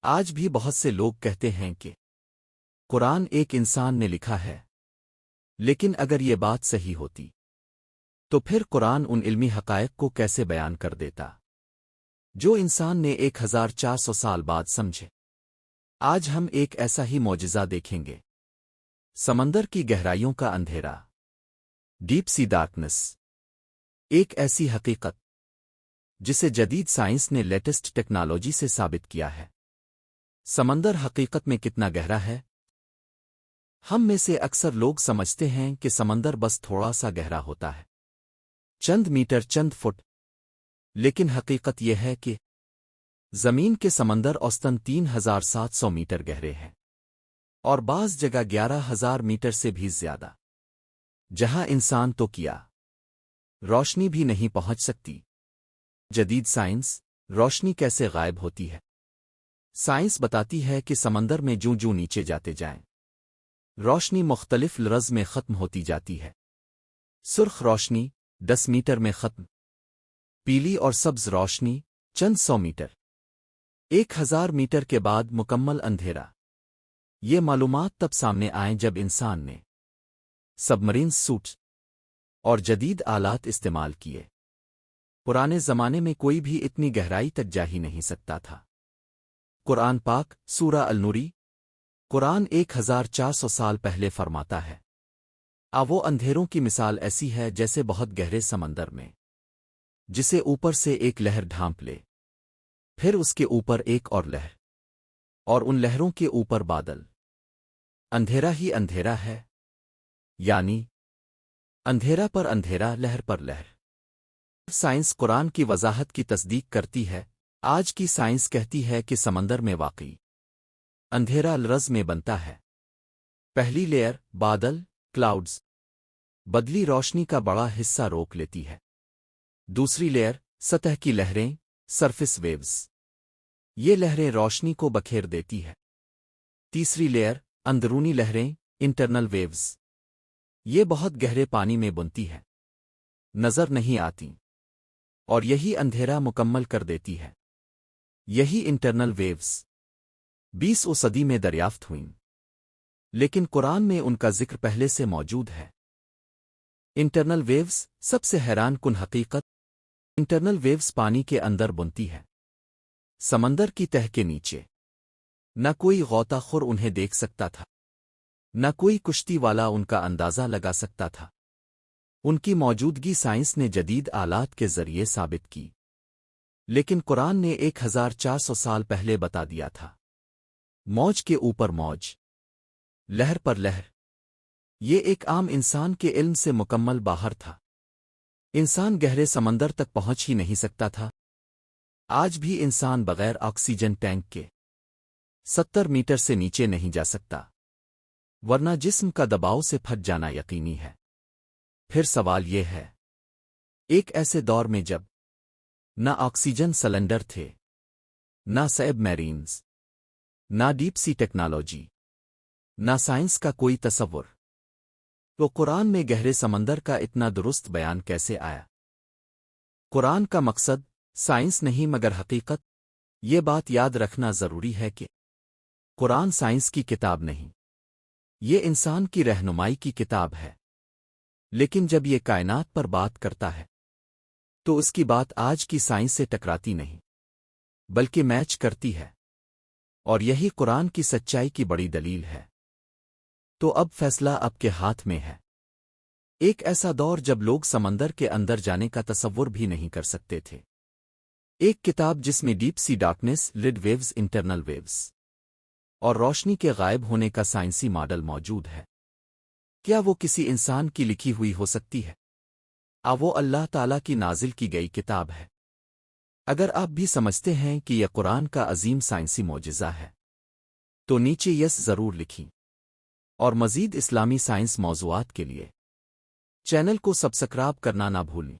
آج بھی بہت سے لوگ کہتے ہیں کہ قرآن ایک انسان نے لکھا ہے، لیکن اگر یہ بات صحیح ہوتی تو پھر قرآن ان علمی حقائق کو کیسے بیان کر دیتا جو انسان نے 1400 سال بعد سمجھے؟ آج ہم ایک ایسا ہی معجزہ دیکھیں گے، سمندر کی گہرائیوں کا اندھیرا، ڈیپ سی ڈارکنس، ایک ایسی حقیقت جسے جدید سائنس نے لیٹسٹ ٹیکنالوجی سے ثابت کیا ہے۔ سمندر حقیقت میں کتنا گہرا ہے؟ ہم میں سے اکثر لوگ سمجھتے ہیں کہ سمندر بس تھوڑا سا گہرا ہوتا ہے، چند میٹر، چند فٹ، لیکن حقیقت یہ ہے کہ زمین کے سمندر اوسطاً 3700 میٹر گہرے ہیں، اور بعض جگہ 11000 میٹر سے بھی زیادہ، جہاں انسان تو کیا روشنی بھی نہیں پہنچ سکتی۔ جدید سائنس، روشنی کیسے غائب ہوتی ہے؟ سائنس بتاتی ہے کہ سمندر میں جوں نیچے جاتے جائیں، روشنی مختلف لرز میں ختم ہوتی جاتی ہے۔ سرخ روشنی 10 میٹر میں ختم، پیلی اور سبز روشنی چند 100 میٹر، 1000 میٹر کے بعد مکمل اندھیرا۔ یہ معلومات تب سامنے آئیں جب انسان نے سبمرین سوٹس اور جدید آلات استعمال کیے۔ پرانے زمانے میں کوئی بھی اتنی گہرائی تک جا ہی نہیں سکتا تھا۔ قرآن پاک، سورہ النوری، قرآن 1400 سال پہلے فرماتا ہے، وہ اندھیروں کی مثال ایسی ہے جیسے بہت گہرے سمندر میں جسے اوپر سے ایک لہر ڈھانپ لے، پھر اس کے اوپر ایک اور لہر، اور ان لہروں کے اوپر بادل۔ اندھیرا ہی اندھیرا ہے، یعنی اندھیرا پر اندھیرا، لہر پر لہر۔ سائنس قرآن کی وضاحت کی تصدیق کرتی ہے۔ آج کی سائنس کہتی ہے کہ سمندر میں واقعی اندھیرا لرز میں بنتا ہے۔ پہلی لیئر، بادل، کلاؤڈز، بدلی روشنی کا بڑا حصہ روک لیتی ہے۔ دوسری لیئر، سطح کی لہریں، سرفس ویوز، یہ لہریں روشنی کو بکھیر دیتی ہے۔ تیسری لیئر، اندرونی لہریں، انٹرنل ویوز، یہ بہت گہرے پانی میں بنتی ہے، نظر نہیں آتی، اور یہی اندھیرا مکمل کر دیتی ہے۔ یہی انٹرنل ویوز 20ویں صدی میں دریافت ہوئیں، لیکن قرآن میں ان کا ذکر پہلے سے موجود ہے۔ انٹرنل ویوز، سب سے حیران کن حقیقت، انٹرنل ویوز پانی کے اندر بنتی ہے، سمندر کی تہہ کے نیچے۔ نہ کوئی غوطہ خور انہیں دیکھ سکتا تھا، نہ کوئی کشتی والا ان کا اندازہ لگا سکتا تھا۔ ان کی موجودگی سائنس نے جدید آلات کے ذریعے ثابت کی، لیکن قرآن نے 1400 سال پہلے بتا دیا تھا۔ موج کے اوپر موج، لہر پر لہر، یہ ایک عام انسان کے علم سے مکمل باہر تھا۔ انسان گہرے سمندر تک پہنچ ہی نہیں سکتا تھا۔ آج بھی انسان بغیر آکسیجن ٹینک کے 70 میٹر سے نیچے نہیں جا سکتا، ورنہ جسم کا دباؤ سے پھٹ جانا یقینی ہے۔ پھر سوال یہ ہے، ایک ایسے دور میں جب نہ آکسیجن سلنڈر تھے، نہ سب میرینز، نہ ڈیپ سی ٹیکنالوجی، نہ سائنس کا کوئی تصور، تو قرآن میں گہرے سمندر کا اتنا درست بیان کیسے آیا؟ قرآن کا مقصد سائنس نہیں مگر حقیقت۔ یہ بات یاد رکھنا ضروری ہے کہ قرآن سائنس کی کتاب نہیں، یہ انسان کی رہنمائی کی کتاب ہے۔ لیکن جب یہ کائنات پر بات کرتا ہے تو اس کی بات آج کی سائنس سے ٹکراتی نہیں، بلکہ میچ کرتی ہے، اور یہی قرآن کی سچائی کی بڑی دلیل ہے۔ تو اب فیصلہ آپ کے ہاتھ میں ہے۔ ایک ایسا دور جب لوگ سمندر کے اندر جانے کا تصور بھی نہیں کر سکتے تھے، ایک کتاب جس میں ڈیپ سی ڈارکنیس، لڈ ویوز، انٹرنل ویوز اور روشنی کے غائب ہونے کا سائنسی ماڈل موجود ہے۔ کیا وہ کسی انسان کی لکھی ہوئی ہو سکتی ہے؟ وہ اللہ تعالیٰ کی نازل کی گئی کتاب ہے۔ اگر آپ بھی سمجھتے ہیں کہ یہ قرآن کا عظیم سائنسی معجزہ ہے تو نیچے یس ضرور لکھیں، اور مزید اسلامی سائنس موضوعات کے لیے چینل کو سبسکرائب کرنا نہ بھولیں۔